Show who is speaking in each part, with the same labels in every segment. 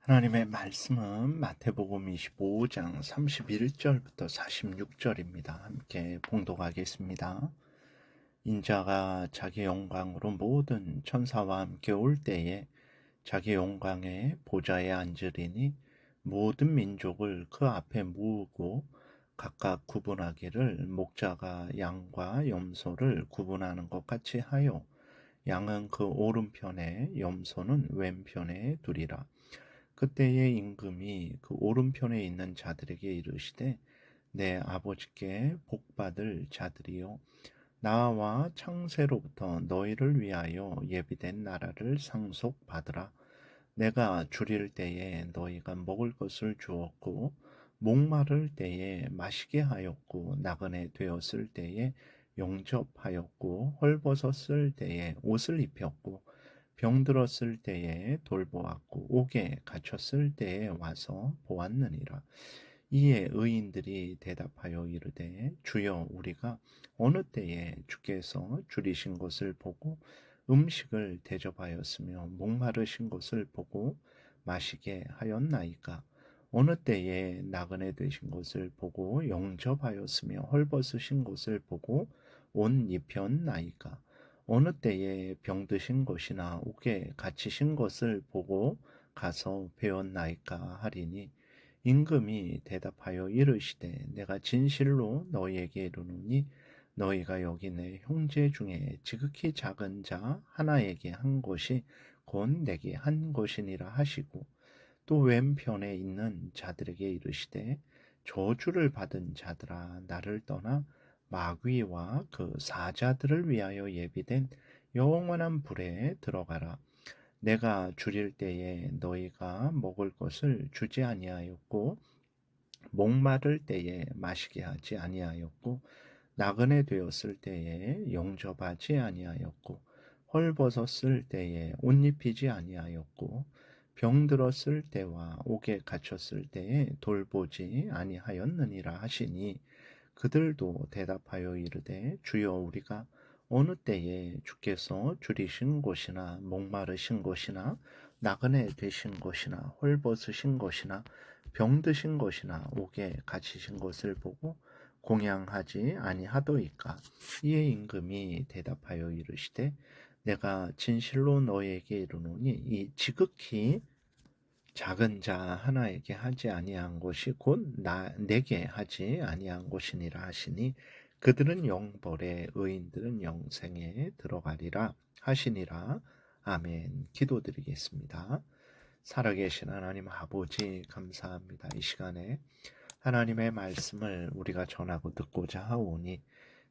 Speaker 1: 하나님의 말씀은 마태복음 25장 31절부터 46절입니다. 함께 봉독하겠습니다. 인자가 자기 영광으로 모든 천사와 함께 올 때에 자기 영광의 보좌에 앉으리니 모든 민족을 그 앞에 모으고 각각 구분하기를 목자가 양과 염소를 구분하는 것 같이 하여 양은 그 오른편에 염소는 왼편에 두리라. 그때의 임금이 그 오른편에 있는 자들에게 이르시되 내 아버지께 복받을 자들이여 나와 창세로부터 너희를 위하여 예비된 나라를 상속받으라. 내가 줄일 때에 너희가 먹을 것을 주었고 목마를 때에 마시게 하였고 나그네 되었을 때에 영접하였고 헐벗었을 때에 옷을 입혔고 병들었을 때에 돌보았고 옥에 갇혔을 때에 와서 보았느니라. 이에 의인들이 대답하여 이르되 주여 우리가 어느 때에 주께서 줄이신 것을 보고 음식을 대접하였으며 목마르신 것을 보고 마시게 하였나이까. 어느 때에 나그네 되신 것을 보고 영접하였으며 헐벗으신 것을 보고 옷 입혔나이까. 어느 때에 병드신 것이나 옥에 갇히신 것을 보고 가서 배웠나이까 하리니 임금이 대답하여 이르시되 내가 진실로 너희에게 이르노니 너희가 여기 내 형제 중에 지극히 작은 자 하나에게 한 것이 곧 내게 한 것이니라 하시고 또 왼편에 있는 자들에게 이르시되 저주를 받은 자들아 나를 떠나 마귀와 그 사자들을 위하여 예비된 영원한 불에 들어가라. 내가 줄일 때에 너희가 먹을 것을 주지 아니하였고 목마를 때에 마시게 하지 아니하였고 나그네 되었을 때에 영접하지 아니하였고 헐벗었을 때에 옷 입히지 아니하였고 병들었을 때와 옥에 갇혔을 때에 돌보지 아니하였느니라 하시니 그들도 대답하여 이르되 주여 우리가 어느 때에 주께서 줄이신 것이나 목마르신 것이나 나그네 되신 것이나 헐벗으신 것이나 병드신 것이나 옥에 갇히신 것을 보고 공양하지 아니하도이까. 이에 임금이 대답하여 이르시되 내가 진실로 너희에게 이르노니 이 지극히 작은 자 하나에게 하지 아니한 것이 곧 내게 하지 아니한 것이니라 하시니 그들은 영벌에 의인들은 영생에 들어가리라 하시니라. 아멘. 기도드리겠습니다. 살아계신 하나님 아버지 감사합니다. 이 시간에 하나님의 말씀을 우리가 전하고 듣고자 하오니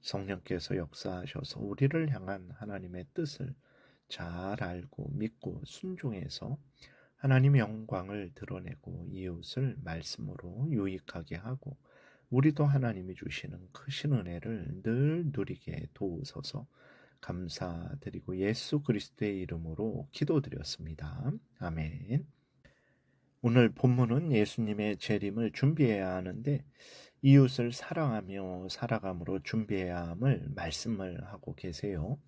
Speaker 1: 성령께서 역사하셔서 우리를 향한 하나님의 뜻을 잘 알고 믿고 순종해서 하나님의 영광을 드러내고 이웃을 말씀으로 유익하게 하고 우리도 하나님이 주시는 크신 은혜를 늘 누리게 도우소서. 감사드리고 예수 그리스도의 이름으로 기도드렸습니다. 아멘. 오늘 본문은 예수님의 재림을 준비해야 하는데 이웃을 사랑하며 살아감으로 준비해야 함을 말씀을 하고 계세요.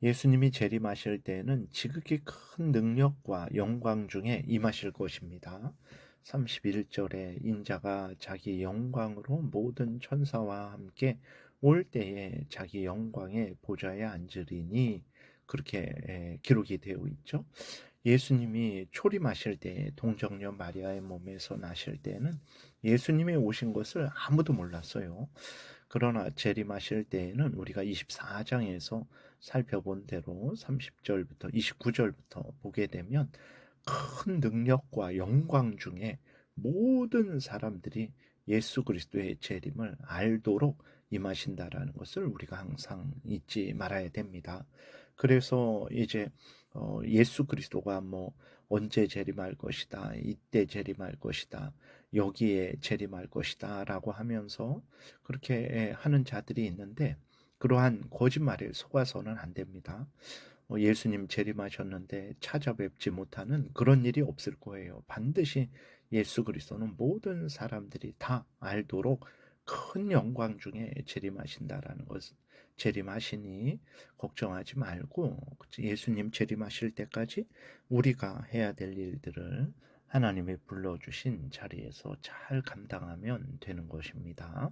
Speaker 1: 예수님이 재림하실 때에는 지극히 큰 능력과 영광 중에 임하실 것입니다. 31절에 인자가 자기 영광으로 모든 천사와 함께 올 때에 자기 영광의 보좌에 앉으리니 그렇게 기록이 되어 있죠. 예수님이 초림하실 때 동정녀 마리아의 몸에서 나실 때는 예수님이 오신 것을 아무도 몰랐어요. 그러나 재림하실 때에는 우리가 24장에서 살펴본 대로 30절부터 29절부터 보게 되면 큰 능력과 영광 중에 모든 사람들이 예수 그리스도의 재림을 알도록 임하신다라는 것을 우리가 항상 잊지 말아야 됩니다. 그래서 이제 예수 그리스도가 뭐 언제 재림할 것이다, 이때 재림할 것이다, 여기에 재림할 것이다 라고 하면서 그렇게 하는 자들이 있는데 그러한 거짓말에 속아서는 안 됩니다. 예수님 재림하셨는데 찾아뵙지 못하는 그런 일이 없을 거예요. 반드시 예수 그리스도는 모든 사람들이 다 알도록 큰 영광 중에 재림하신다라는 것을 재림하시니 걱정하지 말고 예수님 재림하실 때까지 우리가 해야 될 일들을 하나님이 불러주신 자리에서 잘 감당하면 되는 것입니다.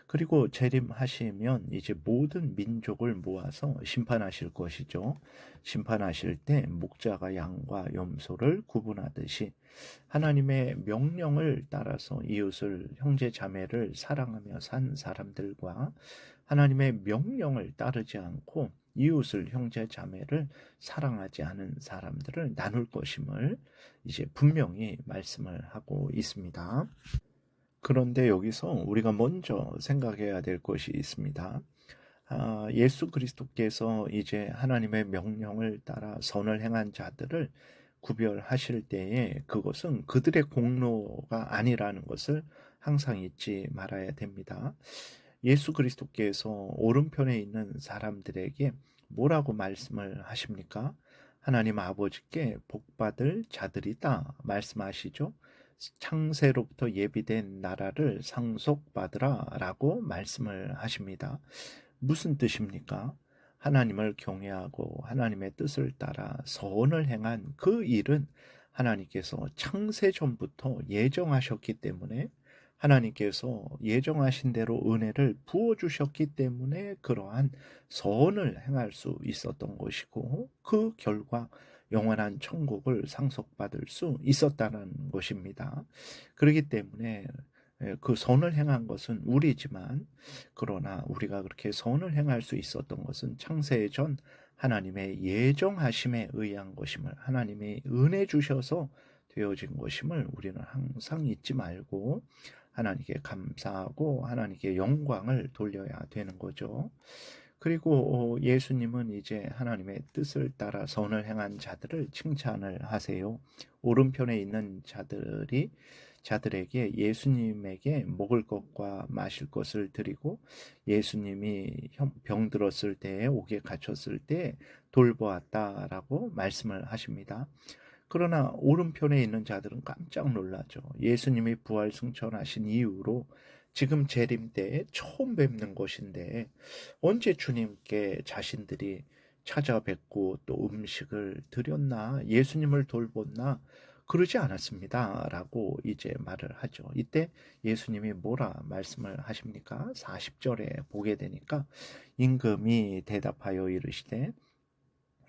Speaker 1: 그리고 재림하시면 이제 모든 민족을 모아서 심판하실 것이죠. 심판하실 때 목자가 양과 염소를 구분하듯이 하나님의 명령을 따라서 이웃을 형제 자매를 사랑하며 산 사람들과 하나님의 명령을 따르지 않고 이웃을 형제 자매를 사랑하지 않은 사람들을 나눌 것임을 이제 분명히 말씀을 하고 있습니다. 그런데 여기서 우리가 먼저 생각해야 될 것이 있습니다. 예수 그리스도께서 이제 하나님의 명령을 따라 선을 행한 자들을 구별하실 때에 그것은 그들의 공로가 아니라는 것을 항상 잊지 말아야 됩니다. 예수 그리스도께서 오른편에 있는 사람들에게 뭐라고 말씀을 하십니까? 하나님 아버지께 복받을 자들이다 말씀하시죠. 창세로부터 예비된 나라를 상속받으라 라고 말씀을 하십니다. 무슨 뜻입니까? 하나님을 경외하고 하나님의 뜻을 따라 선을 행한 그 일은 하나님께서 창세전부터 예정하셨기 때문에 하나님께서 예정하신 대로 은혜를 부어주셨기 때문에 그러한 선을 행할 수 있었던 것이고 그 결과 영원한 천국을 상속받을 수 있었다는 것입니다. 그렇기 때문에 그 선을 행한 것은 우리지만 그러나 우리가 그렇게 선을 행할 수 있었던 것은 창세 전 하나님의 예정하심에 의한 것임을 하나님이 은혜 주셔서 되어진 것임을 우리는 항상 잊지 말고 하나님께 감사하고 하나님께 영광을 돌려야 되는 거죠. 그리고 예수님은 이제 하나님의 뜻을 따라 선을 행한 자들을 칭찬을 하세요. 오른편에 있는 자들에게 예수님에게 먹을 것과 마실 것을 드리고 예수님이 병들었을 때에 옥에 갇혔을 때 돌보았다라고 말씀을 하십니다. 그러나 오른편에 있는 자들은 깜짝 놀라죠. 예수님이 부활 승천하신 이후로 지금 재림 때에 처음 뵙는 것인데 언제 주님께 자신들이 찾아뵙고 또 음식을 드렸나 예수님을 돌봤나 그러지 않았습니다 라고 이제 말을 하죠. 이때 예수님이 뭐라 말씀을 하십니까? 40절에 보게 되니까 임금이 대답하여 이르시되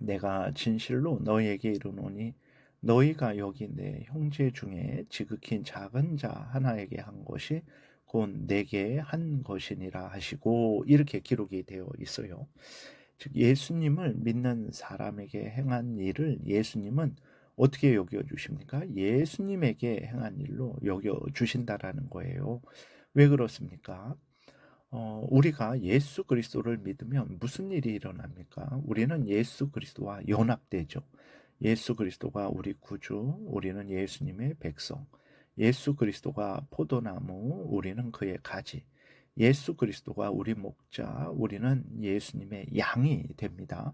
Speaker 1: 내가 진실로 너희에게 이르노니 너희가 여기 내 형제 중에 지극히 작은 자 하나에게 한 것이 곧 내게 한 것이니라 하시고 이렇게 기록이 되어 있어요. 즉 예수님을 믿는 사람에게 행한 일을 예수님은 어떻게 여겨주십니까? 예수님에게 행한 일로 여겨주신다라는 거예요. 왜 그렇습니까? 우리가 예수 그리스도를 믿으면 무슨 일이 일어납니까? 우리는 예수 그리스도와 연합되죠. 예수 그리스도가 우리 구주, 우리는 예수님의 백성. 예수 그리스도가 포도나무, 우리는 그의 가지. 예수 그리스도가 우리 목자, 우리는 예수님의 양이 됩니다.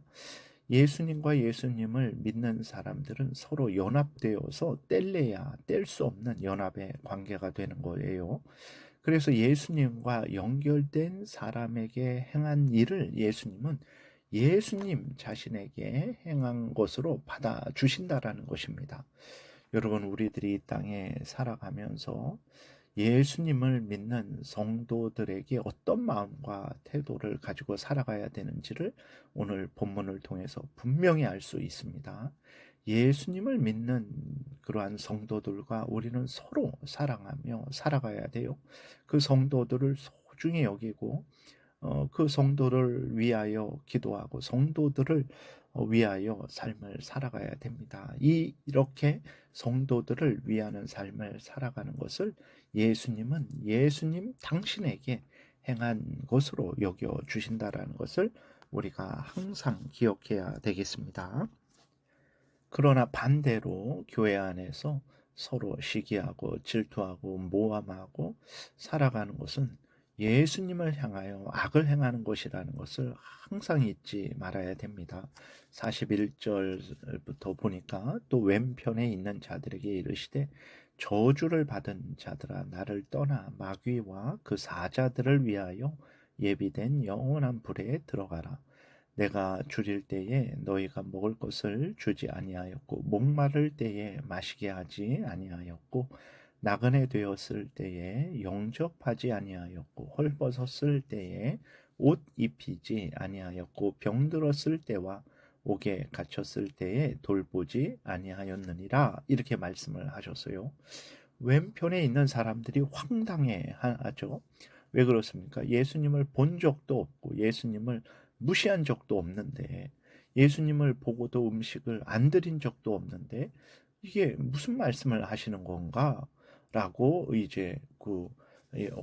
Speaker 1: 예수님과 예수님을 믿는 사람들은 서로 연합되어서 뗄래야 뗄 수 없는 연합의 관계가 되는 거예요. 그래서 예수님과 연결된 사람에게 행한 일을 예수님은 예수님 자신에게 행한 것으로 받아주신다라는 것입니다. 여러분, 우리들이 이 땅에 살아가면서 예수님을 믿는 성도들에게 어떤 마음과 태도를 가지고 살아가야 되는지를 오늘 본문을 통해서 분명히 알 수 있습니다. 예수님을 믿는 그러한 성도들과 우리는 서로 사랑하며 살아가야 돼요. 그 성도들을 소중히 여기고 그 성도를 위하여 기도하고 성도들을 위하여 삶을 살아가야 됩니다. 이렇게 성도들을 위하는 삶을 살아가는 것을 예수님은 예수님 당신에게 행한 것으로 여겨 주신다라는 것을 우리가 항상 기억해야 되겠습니다. 그러나 반대로 교회 안에서 서로 시기하고 질투하고 모함하고 살아가는 것은 예수님을 향하여 악을 행하는 것이라는 것을 항상 잊지 말아야 됩니다. 41절부터 보니까 또 왼편에 있는 자들에게 이르시되 저주를 받은 자들아 나를 떠나 마귀와 그 사자들을 위하여 예비된 영원한 불에 들어가라. 내가 줄일 때에 너희가 먹을 것을 주지 아니하였고 목마를 때에 마시게 하지 아니하였고 나그네 되었을 때에 영접하지 아니하였고 헐벗었을 때에 옷 입히지 아니하였고 병들었을 때와 옥에 갇혔을 때에 돌보지 아니하였느니라. 이렇게 말씀을 하셨어요. 왼편에 있는 사람들이 황당해 하죠. 왜 그렇습니까? 예수님을 본 적도 없고 예수님을 무시한 적도 없는데, 예수님을 보고도 음식을 안 드린 적도 없는데 이게 무슨 말씀을 하시는 건가? 라고 이제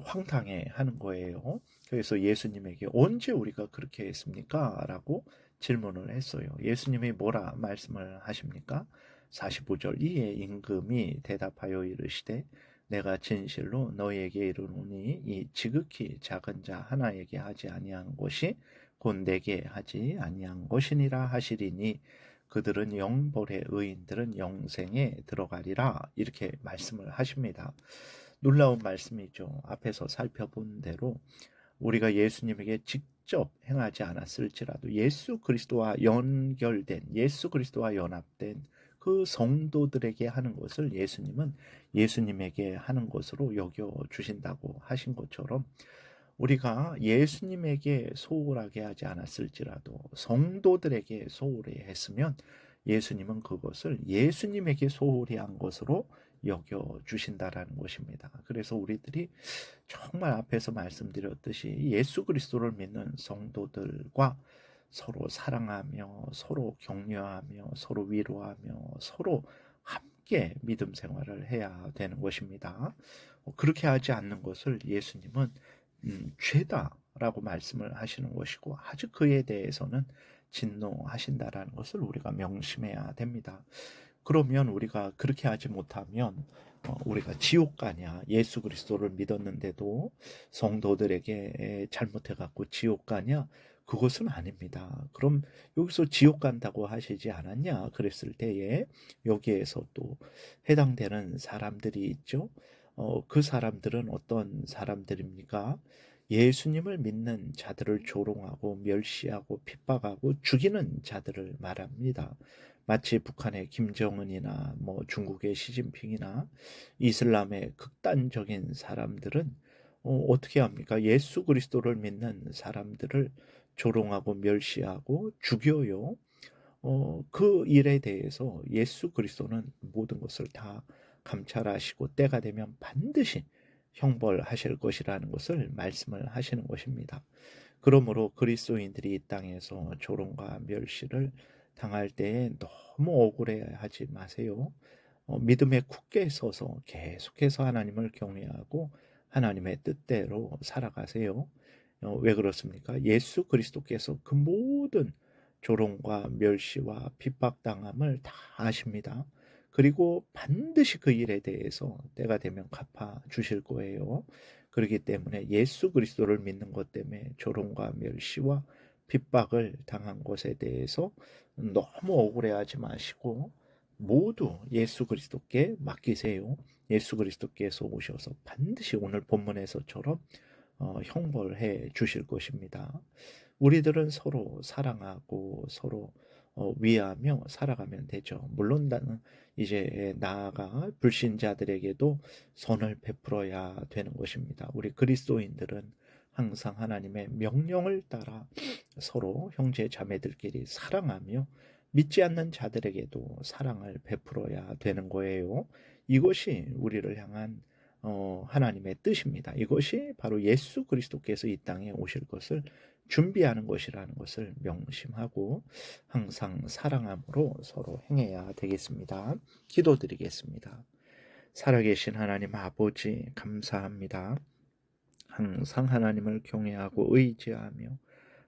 Speaker 1: 황당해 하는 거예요. 그래서 예수님에게 언제 우리가 그렇게 했습니까? 라고 질문을 했어요. 예수님이 뭐라 말씀을 하십니까? 45절 이에 임금이 대답하여 이르시되 내가 진실로 너희에게 이르노니 이 지극히 작은 자 하나에게 하지 아니한 것이 곧 내게 하지 아니한 것이니라 하시리니 그들은 영벌의 의인들은 영생에 들어가리라. 이렇게 말씀을 하십니다. 놀라운 말씀이죠. 앞에서 살펴본 대로 우리가 예수님에게 직접 행하지 않았을지라도 예수 그리스도와 연결된, 예수 그리스도와 연합된 그 성도들에게 하는 것을 예수님은 예수님에게 하는 것으로 여겨 주신다고 하신 것처럼, 우리가 예수님에게 소홀하게 하지 않았을지라도 성도들에게 소홀히 했으면 예수님은 그것을 예수님에게 소홀히 한 것으로 여겨 주신다라는 것입니다. 그래서 우리들이 정말 앞에서 말씀드렸듯이 예수 그리스도를 믿는 성도들과 서로 사랑하며 서로 격려하며 서로 위로하며 서로 함께 믿음 생활을 해야 되는 것입니다. 그렇게 하지 않는 것을 예수님은 죄다라고 말씀을 하시는 것이고 아주 그에 대해서는 진노하신다라는 것을 우리가 명심해야 됩니다. 그러면 우리가 그렇게 하지 못하면 우리가 지옥 가냐? 예수 그리스도를 믿었는데도 성도들에게 잘못해갖고 지옥 가냐? 그것은 아닙니다. 그럼 여기서 지옥 간다고 하시지 않았냐? 그랬을 때에 여기에서 또 해당되는 사람들이 있죠. 그 사람들은 어떤 사람들입니까? 예수님을 믿는 자들을 조롱하고 멸시하고 핍박하고 죽이는 자들을 말합니다. 마치 북한의 김정은이나 중국의 시진핑이나 이슬람의 극단적인 사람들은 어떻게 합니까? 예수 그리스도를 믿는 사람들을 조롱하고 멸시하고 죽여요. 그 일에 대해서 예수 그리스도는 모든 것을 다 감찰하시고 때가 되면 반드시 형벌하실 것이라는 것을 말씀을 하시는 것입니다. 그러므로 그리스도인들이 이 땅에서 조롱과 멸시를 당할 때에 너무 억울해하지 마세요. 믿음에 굳게 서서 계속해서 하나님을 경외하고 하나님의 뜻대로 살아가세요. 왜 그렇습니까? 예수 그리스도께서 그 모든 조롱과 멸시와 핍박당함을 다 아십니다. 그리고 반드시 그 일에 대해서 때가 되면 갚아 주실 거예요. 그렇기 때문에 예수 그리스도를 믿는 것 때문에 조롱과 멸시와 핍박을 당한 것에 대해서 너무 억울해하지 마시고 모두 예수 그리스도께 맡기세요. 예수 그리스도께서 오셔서 반드시 오늘 본문에서처럼 형벌해 주실 것입니다. 우리들은 서로 사랑하고 서로 위하며 살아가면 되죠. 물론 나는 이제 나아가 불신자들에게도 선을 베풀어야 되는 것입니다. 우리 그리스도인들은 항상 하나님의 명령을 따라 서로 형제 자매들끼리 사랑하며 믿지 않는 자들에게도 사랑을 베풀어야 되는 거예요. 이것이 우리를 향한 하나님의 뜻입니다. 이것이 바로 예수 그리스도께서 이 땅에 오실 것을 준비하는 것이라는 것을 명심하고 항상 사랑함으로 서로 행해야 되겠습니다. 기도드리겠습니다. 살아계신 하나님 아버지 감사합니다. 항상 하나님을 경외하고 의지하며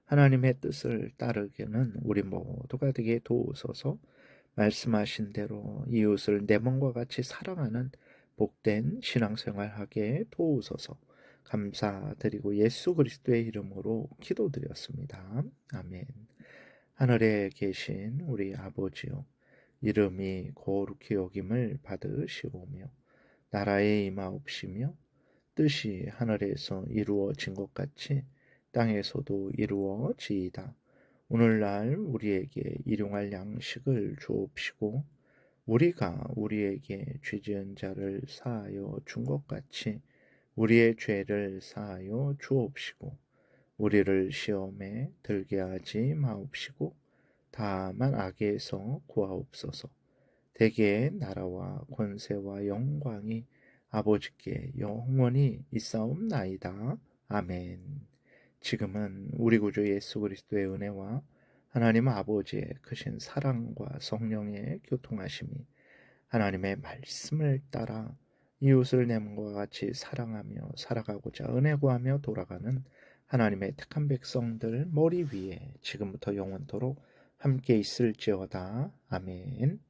Speaker 1: 하나님의 뜻을 따르기는 우리 모두가 되게 도우소서. 말씀하신 대로 이웃을 내 몸과 같이 사랑하는 복된 신앙생활하게 도우소서. 감사드리고 예수 그리스도의 이름으로 기도드렸습니다. 아멘. 하늘에 계신 우리 아버지요, 이름이 거룩히 여김을 받으시오며 나라에 임하옵시며 뜻이 하늘에서 이루어진 것 같이 땅에서도 이루어지이다. 오늘날 우리에게 일용할 양식을 주옵시고 우리가 우리에게 죄지은 자를 사하여 준 것 같이 우리의 죄를 사하여 주옵시고 우리를 시험에 들게 하지 마옵시고 다만 악에서 구하옵소서. 대개의 나라와 권세와 영광이 아버지께 영원히 있사옵나이다. 아멘. 지금은 우리 구주 예수 그리스도의 은혜와 하나님 아버지의 크신 사랑과 성령의 교통하심이 하나님의 말씀을 따라 이웃을 내 몸과 같이 사랑하며 살아가고자 은혜 구하며 돌아가는 하나님의 택한 백성들 머리 위에 지금부터 영원토록 함께 있을지어다. 아멘.